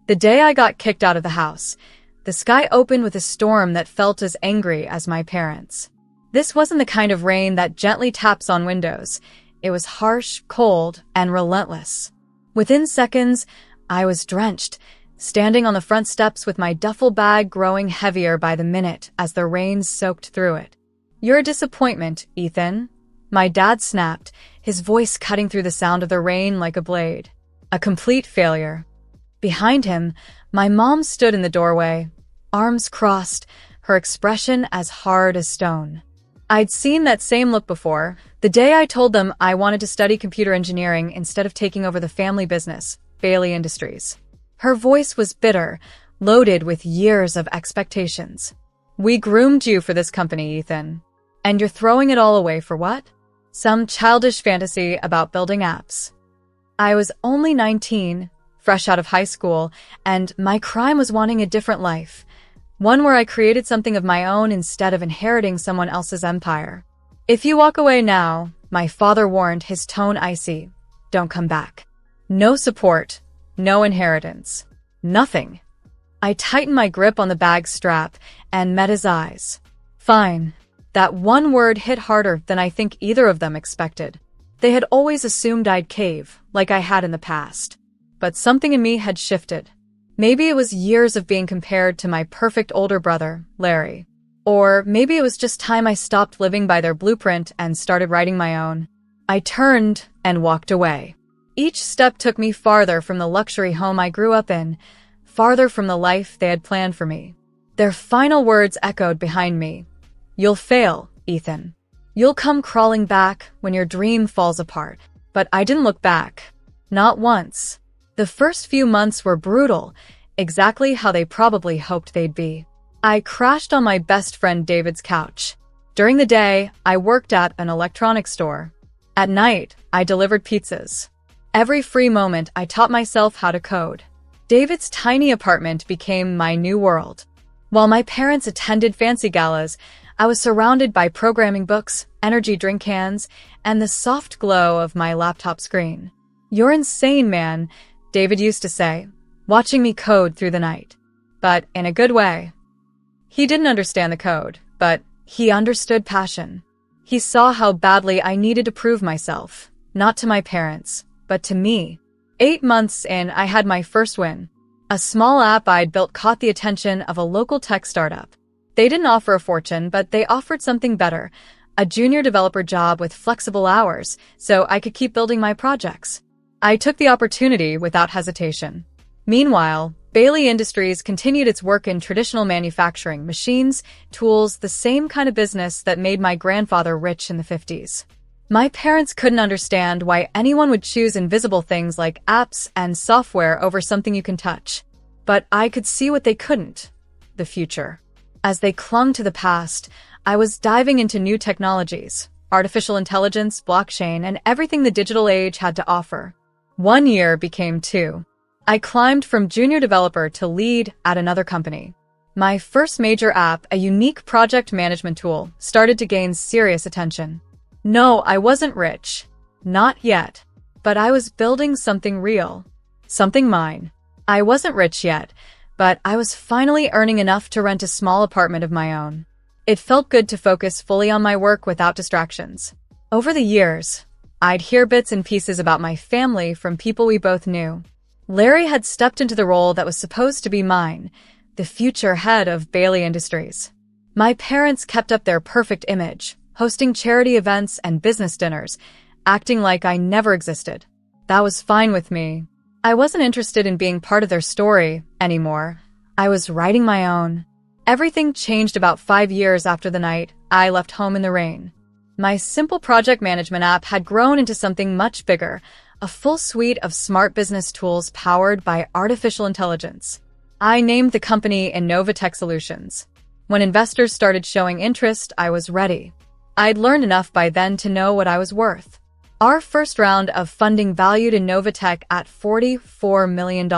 The day I got kicked out of the house, the sky opened with a storm that felt as angry as my parents. This wasn't the kind of rain that gently taps on windows. It was harsh, cold, and relentless. Within seconds, I was drenched, standing on the front steps with my duffel bag growing heavier by the minute as the rain soaked through it. "You're a disappointment, Ethan," my dad snapped, his voice cutting through the sound of the rain like a blade. "A complete failure." Behind him, my mom stood in the doorway, arms crossed, her expression as hard as stone. I'd seen that same look before, the day I told them I wanted to study computer engineering instead of taking over the family business, Bailey Industries. Her voice was bitter, loaded with years of expectations. "We groomed you for this company, Ethan. And you're throwing it all away for what? Some childish fantasy about building apps." I was only 19, fresh out of high school, and my crime was wanting a different life. One where I created something of my own instead of inheriting someone else's empire. "If you walk away now," my father warned, his tone icy, "don't come back. No support, no inheritance, nothing." I tightened my grip on the bag's strap and met his eyes. "Fine." That one word hit harder than I think either of them expected. They had always assumed I'd cave, like I had in the past. But something in me had shifted. Maybe it was years of being compared to my perfect older brother, Larry. Or maybe it was just time I stopped living by their blueprint and started writing my own. I turned and walked away. Each step took me farther from the luxury home I grew up in, farther from the life they had planned for me. Their final words echoed behind me. "You'll fail, Ethan. You'll come crawling back when your dream falls apart." But I didn't look back. Not once. The first few months were brutal, exactly how they probably hoped they'd be. I crashed on my best friend David's couch. During the day, I worked at an electronics store. At night, I delivered pizzas. Every free moment, I taught myself how to code. David's tiny apartment became my new world. While my parents attended fancy galas, I was surrounded by programming books, energy drink cans, and the soft glow of my laptop screen. "You're insane, man," David used to say, watching me code through the night. But in a good way. He didn't understand the code, but he understood passion. He saw how badly I needed to prove myself, not to my parents, but to me. 8 months in, I had my first win. A small app I'd built caught the attention of a local tech startup. They didn't offer a fortune, but they offered something better, a junior developer job with flexible hours, so I could keep building my projects. I took the opportunity without hesitation. Meanwhile, Bailey Industries continued its work in traditional manufacturing, machines, tools, the same kind of business that made my grandfather rich in the 50s. My parents couldn't understand why anyone would choose invisible things like apps and software over something you can touch. But I could see what they couldn't: the future. As they clung to the past, I was diving into new technologies, artificial intelligence, blockchain, and everything the digital age had to offer. 1 year became 2. I climbed from junior developer to lead at another company. My first major app, a unique project management tool, started to gain serious attention. No, I wasn't rich. Not yet. But I was building something real. Something mine. I wasn't rich yet, but I was finally earning enough to rent a small apartment of my own. It felt good to focus fully on my work without distractions. Over the years, I'd hear bits and pieces about my family from people we both knew. Larry had stepped into the role that was supposed to be mine, the future head of Bailey Industries. My parents kept up their perfect image, hosting charity events and business dinners, acting like I never existed. That was fine with me. I wasn't interested in being part of their story anymore. I was writing my own. Everything changed about 5 years after the night I left home in the rain. My simple project management app had grown into something much bigger, a full suite of smart business tools powered by artificial intelligence. I named the company Innovatech Solutions. When investors started showing interest, I was ready. I'd learned enough by then to know what I was worth. Our first round of funding valued Innovatech at $44 million.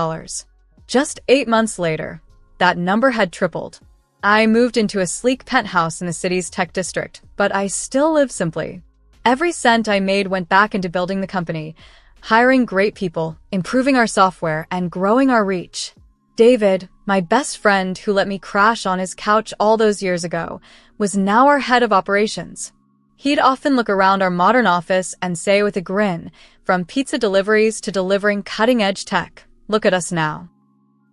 Just 8 months later, that number had tripled. I moved into a sleek penthouse in the city's tech district, but I still live simply. Every cent I made went back into building the company, hiring great people, improving our software, and growing our reach. David, my best friend who let me crash on his couch all those years ago, was now our head of operations. He'd often look around our modern office and say with a grin, from pizza deliveries to delivering cutting-edge tech, "Look at us now."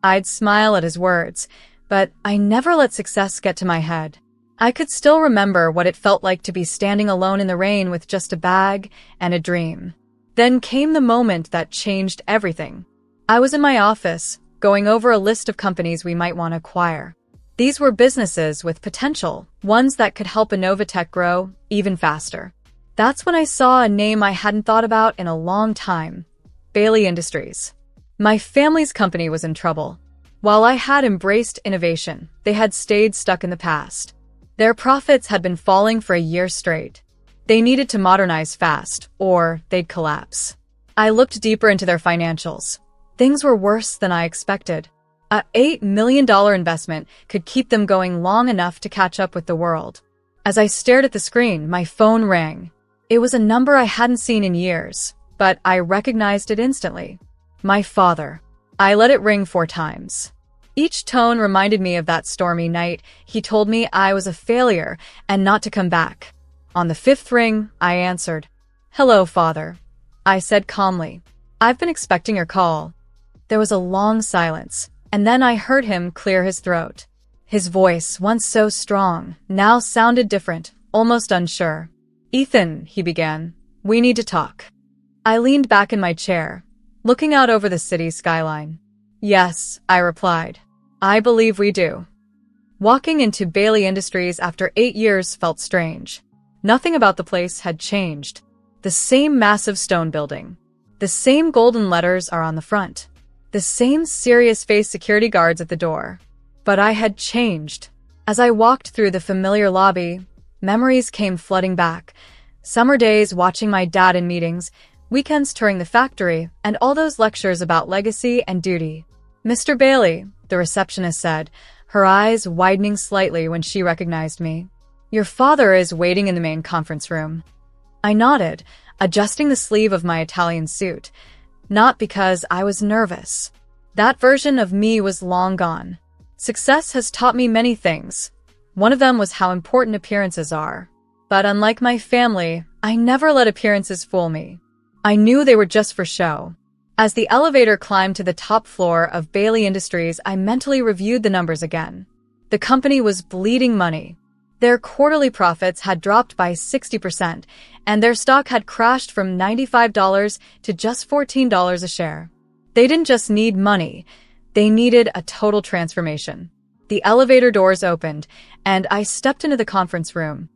I'd smile at his words, but I never let success get to my head. I could still remember what it felt like to be standing alone in the rain with just a bag and a dream. Then came the moment that changed everything. I was in my office, going over a list of companies we might want to acquire. These were businesses with potential, ones that could help Innovatech grow even faster. That's when I saw a name I hadn't thought about in a long time: Bailey Industries. My family's company was in trouble. While I had embraced innovation, they had stayed stuck in the past. Their profits had been falling for a year straight. They needed to modernize fast, or they'd collapse. I looked deeper into their financials. Things were worse than I expected. A $8 million investment could keep them going long enough to catch up with the world. As I stared at the screen, my phone rang. It was a number I hadn't seen in years, but I recognized it instantly. My father. I let it ring 4 times. Each tone reminded me of that stormy night he told me I was a failure and not to come back. On the 5th ring, I answered. "Hello, Father," I said calmly. "I've been expecting your call." There was a long silence, and then I heard him clear his throat. His voice, once so strong, now sounded different, almost unsure. "Ethan," he began, "we need to talk." I leaned back in my chair, looking out over the city skyline. "Yes," I replied. "I believe we do." Walking into Bailey Industries after 8 years felt strange. Nothing about the place had changed. The same massive stone building. The same golden letters are on the front. The same serious-faced security guards at the door. But I had changed. As I walked through the familiar lobby, memories came flooding back. Summer days watching my dad in meetings, weekends touring the factory, and all those lectures about legacy and duty. "Mr. Bailey," the receptionist said, her eyes widening slightly when she recognized me. "Your father is waiting in the main conference room." I nodded, adjusting the sleeve of my Italian suit. Not because I was nervous. That version of me was long gone. Success has taught me many things. One of them was how important appearances are. But unlike my family, I never let appearances fool me. I knew they were just for show. As the elevator climbed to the top floor of Bailey Industries, I mentally reviewed the numbers again. The company was bleeding money. Their quarterly profits had dropped by 60%, and their stock had crashed from $95 to just $14 a share. They didn't just need money, they needed a total transformation. The elevator doors opened, and I stepped into the conference room.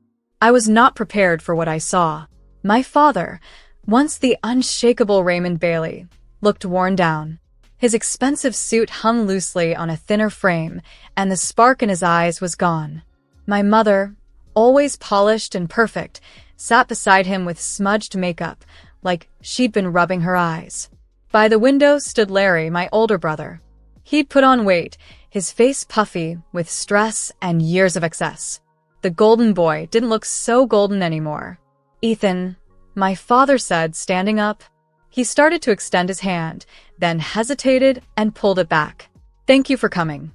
I was not prepared for what I saw. My father, once the unshakable Raymond Bailey, looked worn down. His expensive suit hung loosely on a thinner frame, and the spark in his eyes was gone. My mother, always polished and perfect, sat beside him with smudged makeup, like she'd been rubbing her eyes. By the window stood Larry, my older brother. He'd put on weight, his face puffy with stress and years of excess. The golden boy didn't look so golden anymore. "Ethan," my father said, standing up. He started to extend his hand, then hesitated and pulled it back. "Thank you for coming."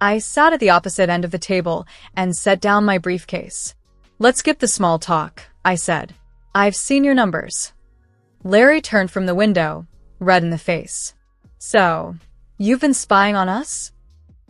I sat at the opposite end of the table and set down my briefcase. "Let's skip the small talk," I said. "I've seen your numbers." Larry turned from the window, red in the face. "So, you've been spying on us?"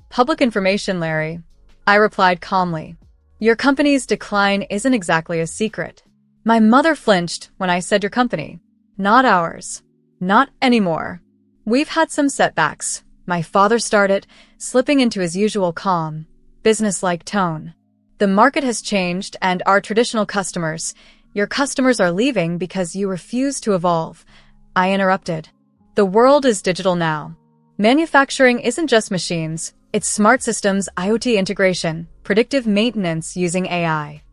"Public information, Larry," I replied calmly. "Your company's decline isn't exactly a secret." My mother flinched when I said your company. "Not ours. Not anymore. We've had some setbacks," my father started, slipping into his usual calm, business-like tone. "The market has changed, and our traditional customers, your customers are leaving because you refuse to evolve." I interrupted. "The world is digital now. Manufacturing isn't just machines, it's smart systems, IoT integration, predictive maintenance using AI.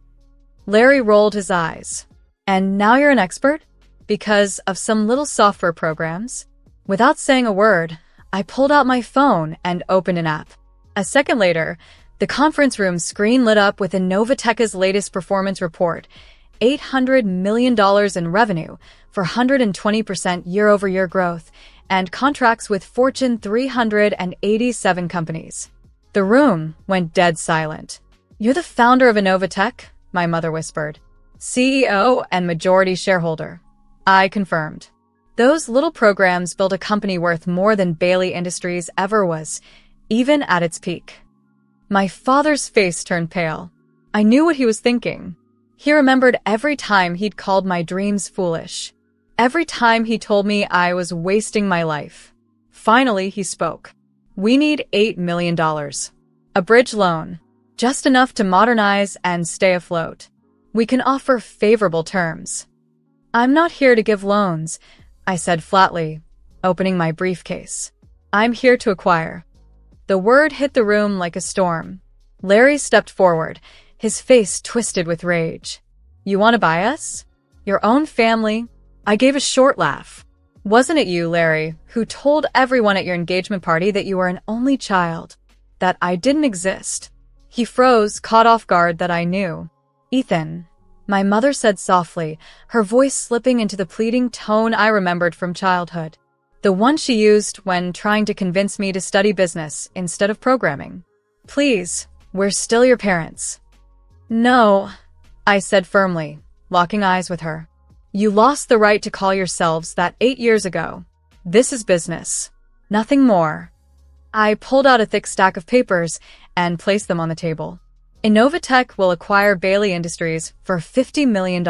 Larry rolled his eyes. "And now you're an expert? Because of some little software programs?" Without saying a word, I pulled out my phone and opened an app. A second later, the conference room screen lit up with Innovatech's latest performance report, $800 million in revenue for 120% year-over-year growth, and contracts with Fortune 387 companies. The room went dead silent. "You're the founder of Innovatech?" my mother whispered. "CEO and majority shareholder," I confirmed. Those little programs built a company worth more than Bailey Industries ever was, even at its peak. My father's face turned pale. I knew what he was thinking. He remembered every time he'd called my dreams foolish. Every time he told me I was wasting my life. Finally, he spoke. "We need $8 million. A bridge loan. Just enough to modernize and stay afloat. We can offer favorable terms." "I'm not here to give loans," I said flatly, opening my briefcase. "I'm here to acquire." The word hit the room like a storm. Larry stepped forward, his face twisted with rage. "You want to buy us? Your own family?" I gave a short laugh. "Wasn't it you, Larry, who told everyone at your engagement party that you were an only child? That I didn't exist?" He froze, caught off guard that I knew. "Ethan," my mother said softly, her voice slipping into the pleading tone I remembered from childhood. The one she used when trying to convince me to study business instead of programming. "Please, we're still your parents." "No," I said firmly, locking eyes with her. "You lost the right to call yourselves that 8 years ago. This is business. Nothing more." I pulled out a thick stack of papers and placed them on the table. "Innovatech will acquire Bailey Industries for $50 million.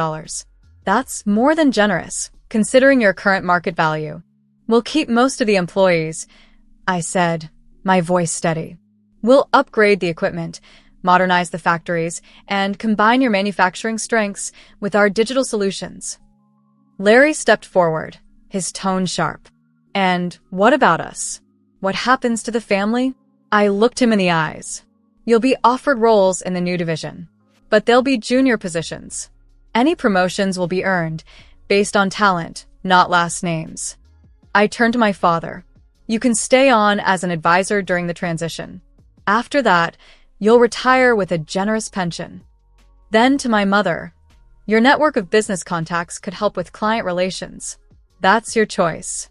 That's more than generous, considering your current market value. We'll keep most of the employees," I said, my voice steady. "We'll upgrade the equipment, modernize the factories, and combine your manufacturing strengths with our digital solutions." Larry stepped forward, his tone sharp. "And what about us? What happens to the family?" I looked him in the eyes. "You'll be offered roles in the new division, but they'll be junior positions. Any promotions will be earned based on talent, not last names." I turned to my father. "You can stay on as an advisor during the transition. After that, you'll retire with a generous pension." Then to my mother, "Your network of business contacts could help with client relations. That's your choice."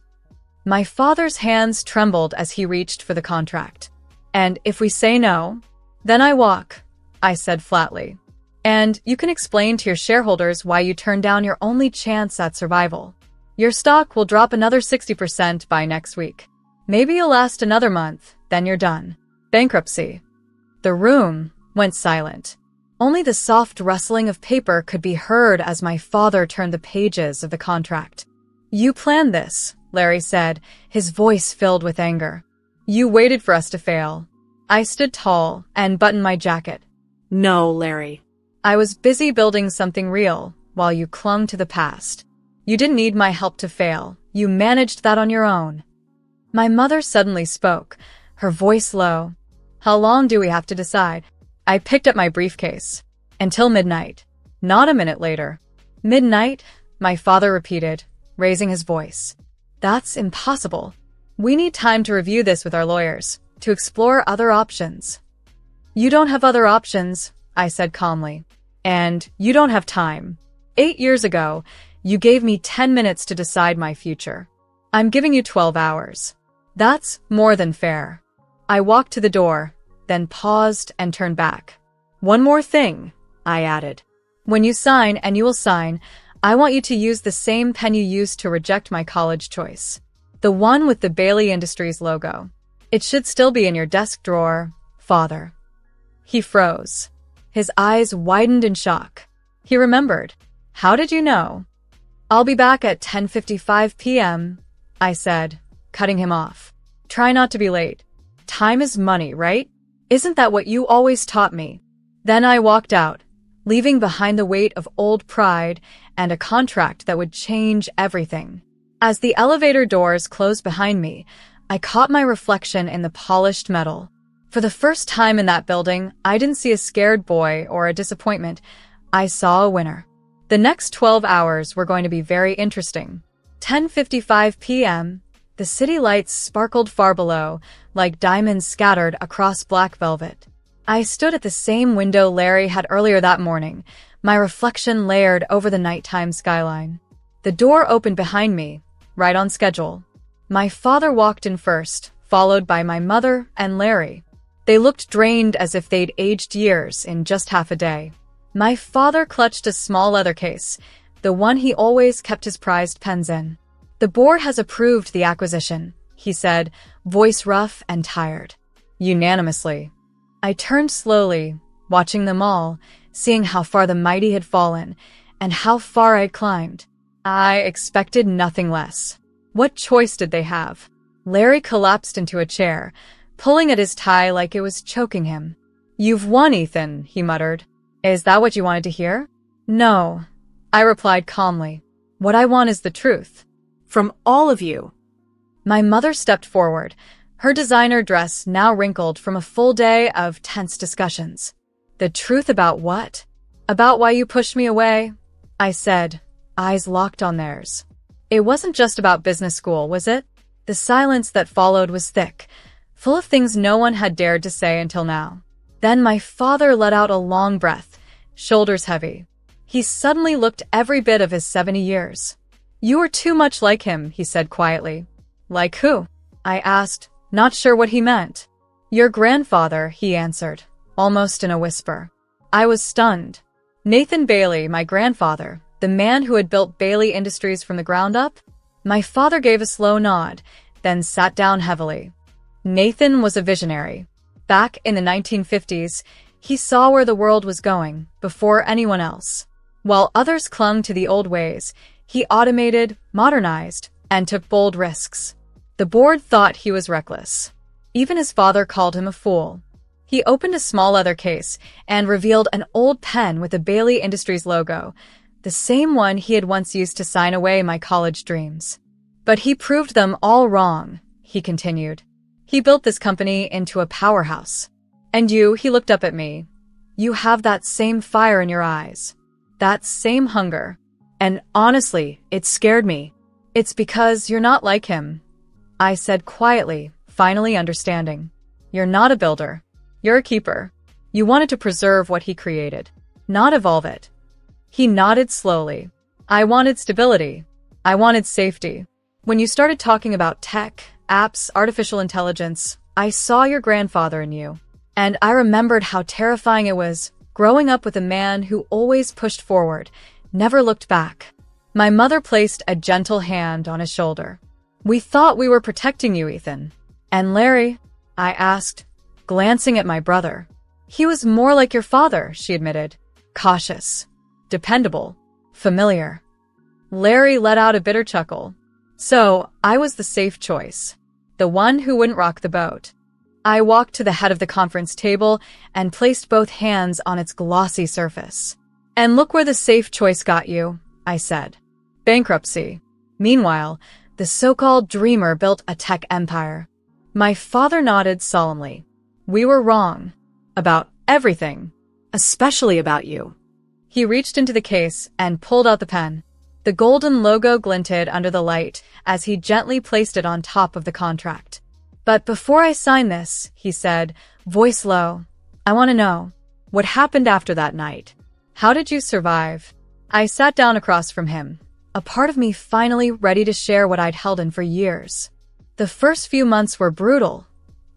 My father's hands trembled as he reached for the contract. "And if we say no, then I walk," I said flatly. "And you can explain to your shareholders why you turned down your only chance at survival. Your stock will drop another 60% by next week. Maybe you'll last another month, then you're done. Bankruptcy." The room went silent. Only the soft rustling of paper could be heard as my father turned the pages of the contract. "You planned this," Larry said, his voice filled with anger. "You waited for us to fail." I stood tall and buttoned my jacket. "No, Larry." "I was busy building something real while you clung to the past. You didn't need my help to fail. You managed that on your own." My mother suddenly spoke, her voice low. "How long do we have to decide?" I picked up my briefcase. "Until midnight." Not a minute later. "Midnight?" my father repeated, raising his voice. "That's impossible. We need time to review this with our lawyers, to explore other options." "You don't have other options," I said calmly. "And you don't have time. 8 years ago, you gave me 10 minutes to decide my future. I'm giving you 12 hours. That's more than fair." I walked to the door, then paused and turned back. "One more thing," I added. "When you sign, and you will sign, I want you to use the same pen you used to reject my college choice. The one with the Bailey Industries logo. It should still be in your desk drawer, Father." He froze. His eyes widened in shock. He remembered. "How did you know?" "I'll be back at 10:55 p.m., I said, cutting him off. "Try not to be late. Time is money, right? Isn't that what you always taught me?" Then I walked out, leaving behind the weight of old pride and a contract that would change everything. As the elevator doors closed behind me, I caught my reflection in the polished metal. For the first time in that building, I didn't see a scared boy or a disappointment. I saw a winner. The next 12 hours were going to be very interesting. 10:55 p.m., the city lights sparkled far below, like diamonds scattered across black velvet. I stood at the same window Larry had earlier that morning, my reflection layered over the nighttime skyline. The door opened behind me, right on schedule. My father walked in first, followed by my mother and Larry. They looked drained as if they'd aged years in just half a day. My father clutched a small leather case, the one he always kept his prized pens in. "The board has approved the acquisition," he said, voice rough and tired. "Unanimously." I turned slowly, watching them all, seeing how far the mighty had fallen, and how far I'd climbed. I expected nothing less. What choice did they have? Larry collapsed into a chair, pulling at his tie like it was choking him. "You've won, Ethan," he muttered. "Is that what you wanted to hear?" "No," I replied calmly. "What I want is the truth. From all of you." My mother stepped forward, her designer dress now wrinkled from a full day of tense discussions. "The truth about what?" "About why you pushed me away," I said, eyes locked on theirs. "It wasn't just about business school, was it?" The silence that followed was thick, full of things no one had dared to say until now. Then my father let out a long breath, shoulders heavy. He suddenly looked every bit of his 70 years. "You are too much like him," he said quietly. "Like who?" I asked, not sure what he meant. "Your grandfather," he answered, almost in a whisper. I was stunned. Nathan Bailey, my grandfather, the man who had built Bailey Industries from the ground up? My father gave a slow nod, then sat down heavily. Nathan was a visionary. Back in the 1950s, he saw where the world was going, before anyone else. While others clung to the old ways, he automated, modernized, and took bold risks. The board thought he was reckless. Even his father called him a fool. He opened a small leather case and revealed an old pen with the Bailey Industries logo, the same one he had once used to sign away my college dreams. "But he proved them all wrong," he continued. "He built this company into a powerhouse. And you," he looked up at me, "you have that same fire in your eyes, that same hunger. And honestly, it scared me. It's because you're not like him," I said quietly, finally understanding. "You're not a builder. You're a keeper. You wanted to preserve what he created, not evolve it." He nodded slowly. "I wanted stability. I wanted safety. When you started talking about tech, apps, artificial intelligence, I saw your grandfather in you. And I remembered how terrifying it was growing up with a man who always pushed forward, never looked back." My mother placed a gentle hand on his shoulder. "We thought we were protecting you, Ethan." "And Larry?" I asked, glancing at my brother. "He was more like your father," she admitted. "Cautious, dependable, familiar." Larry let out a bitter chuckle. "So, I was the safe choice. The one who wouldn't rock the boat." I walked to the head of the conference table and placed both hands on its glossy surface. "And look where the safe choice got you," I said. "Bankruptcy." Meanwhile, the so-called dreamer built a tech empire. My father nodded solemnly. "We were wrong. About everything. Especially about you." He reached into the case and pulled out the pen. The golden logo glinted under the light as he gently placed it on top of the contract. "But before I sign this," he said, voice low, "I want to know, what happened after that night? How did you survive?" I sat down across from him, a part of me finally ready to share what I'd held in for years. "The first few months were brutal,"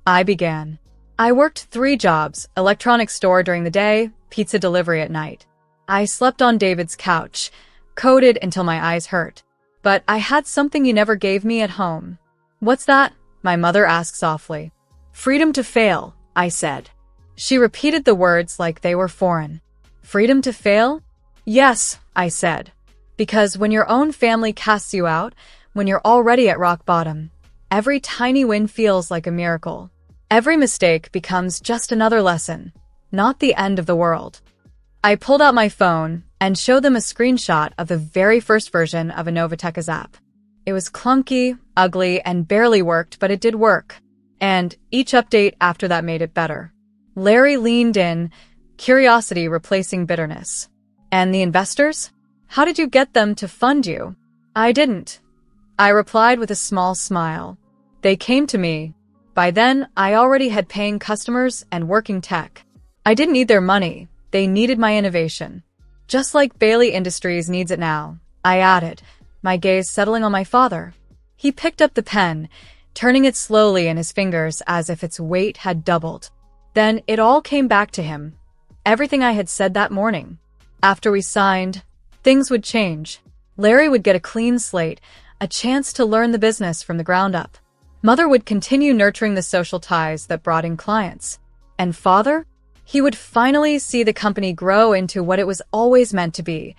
I began. "I worked 3 jobs, electronics store during the day, pizza delivery at night. I slept on David's couch, coded until my eyes hurt. But I had something you never gave me at home." "What's that?" my mother asked softly. "Freedom to fail," I said. She repeated the words like they were foreign. "Freedom to fail?" "Yes," I said. "Because when your own family casts you out, when you're already at rock bottom, every tiny win feels like a miracle. Every mistake becomes just another lesson, not the end of the world." I pulled out my phone and showed them a screenshot of the very first version of Novateka's app. It was clunky, ugly, and barely worked, but it did work. And each update after that made it better. Larry leaned in, curiosity replacing bitterness. "And the investors? How did you get them to fund you?" "I didn't," I replied with a small smile. "They came to me. By then, I already had paying customers and working tech. I didn't need their money. They needed my innovation. Just like Bailey Industries needs it now," I added, my gaze settling on my father. He picked up the pen, turning it slowly in his fingers as if its weight had doubled. Then it all came back to him. Everything I had said that morning. After we signed, things would change. Larry would get a clean slate, a chance to learn the business from the ground up. Mother would continue nurturing the social ties that brought in clients. And father? He would finally see the company grow into what it was always meant to be,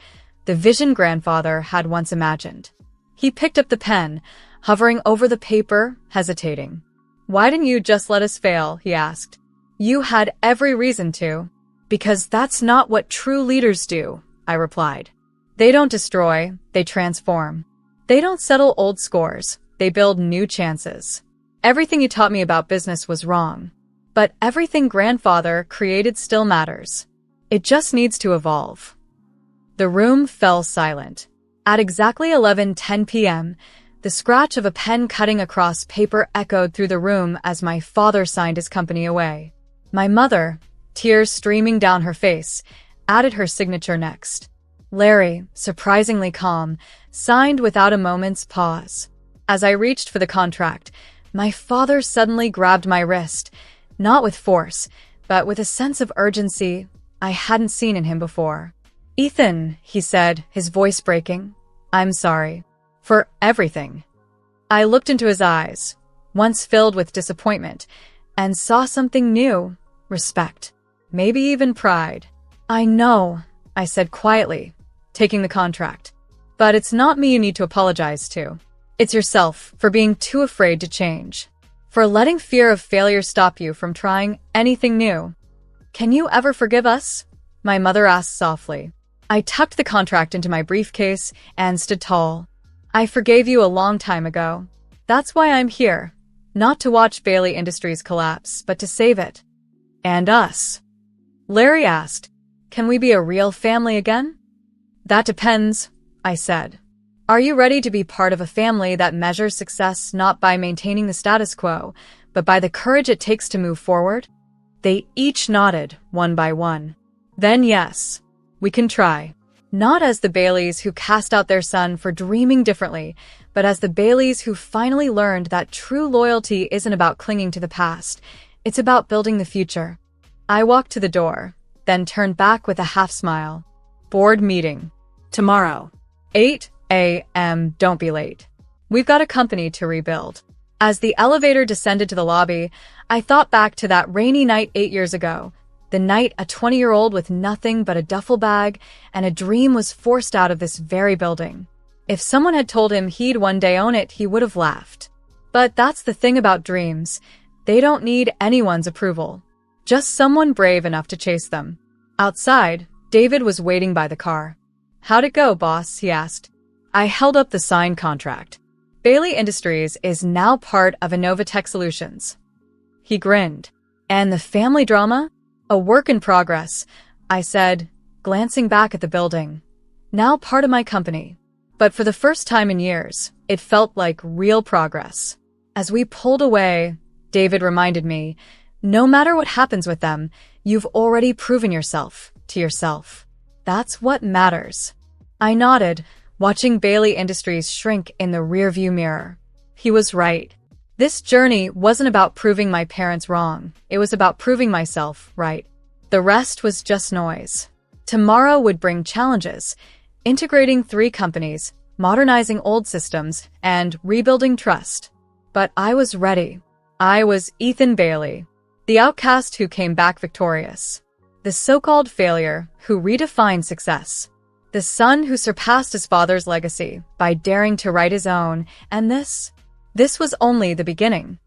the vision grandfather had once imagined. He picked up the pen, hovering over the paper, hesitating. "Why didn't you just let us fail?" he asked. "You had every reason to." "Because that's not what true leaders do," I replied. "They don't destroy, they transform. They don't settle old scores, they build new chances. Everything you taught me about business was wrong. But everything grandfather created still matters. It just needs to evolve." The room fell silent. At exactly 11:10 p.m., the scratch of a pen cutting across paper echoed through the room as my father signed his company away. My mother, tears streaming down her face, added her signature next. Larry, surprisingly calm, signed without a moment's pause. As I reached for the contract, my father suddenly grabbed my wrist, not with force, but with a sense of urgency I hadn't seen in him before. "Ethan," he said, his voice breaking, "I'm sorry. For everything." I looked into his eyes, once filled with disappointment, and saw something new, respect, maybe even pride. "I know," I said quietly, taking the contract. "But it's not me you need to apologize to. It's yourself for being too afraid to change, for letting fear of failure stop you from trying anything new." "Can you ever forgive us?" my mother asked softly. I tucked the contract into my briefcase and stood tall. "I forgave you a long time ago. That's why I'm here. Not to watch Bailey Industries collapse, but to save it. And us." Larry asked, "Can we be a real family again?" "That depends," I said. "Are you ready to be part of a family that measures success not by maintaining the status quo, but by the courage it takes to move forward?" They each nodded, one by one. "Then yes, we can try." Not as the Baileys who cast out their son for dreaming differently, but as the Baileys who finally learned that true loyalty isn't about clinging to the past, it's about building the future. I walked to the door, then turned back with a half smile. "Board meeting. Tomorrow. 8 a.m. Don't be late. We've got a company to rebuild." As the elevator descended to the lobby, I thought back to that rainy night 8 years ago. The night a 20-year-old with nothing but a duffel bag and a dream was forced out of this very building. If someone had told him he'd one day own it, he would have laughed. But that's the thing about dreams. They don't need anyone's approval. Just someone brave enough to chase them. Outside, David was waiting by the car. "How'd it go, boss?" he asked. I held up the signed contract. "Bailey Industries is now part of Innovatech Solutions." He grinned. "And the family drama? A work in progress," I said, glancing back at the building. "Now part of my company." But for the first time in years, it felt like real progress. As we pulled away, David reminded me, no matter what happens with them, you've already proven yourself to yourself. That's what matters. I nodded, watching Bailey Industries shrink in the rearview mirror. He was right. This journey wasn't about proving my parents wrong. It was about proving myself right. The rest was just noise. Tomorrow would bring challenges, integrating 3 companies, modernizing old systems, and rebuilding trust. But I was ready. I was Ethan Bailey, the outcast who came back victorious, the so-called failure who redefined success, the son who surpassed his father's legacy by daring to write his own, and this was only the beginning.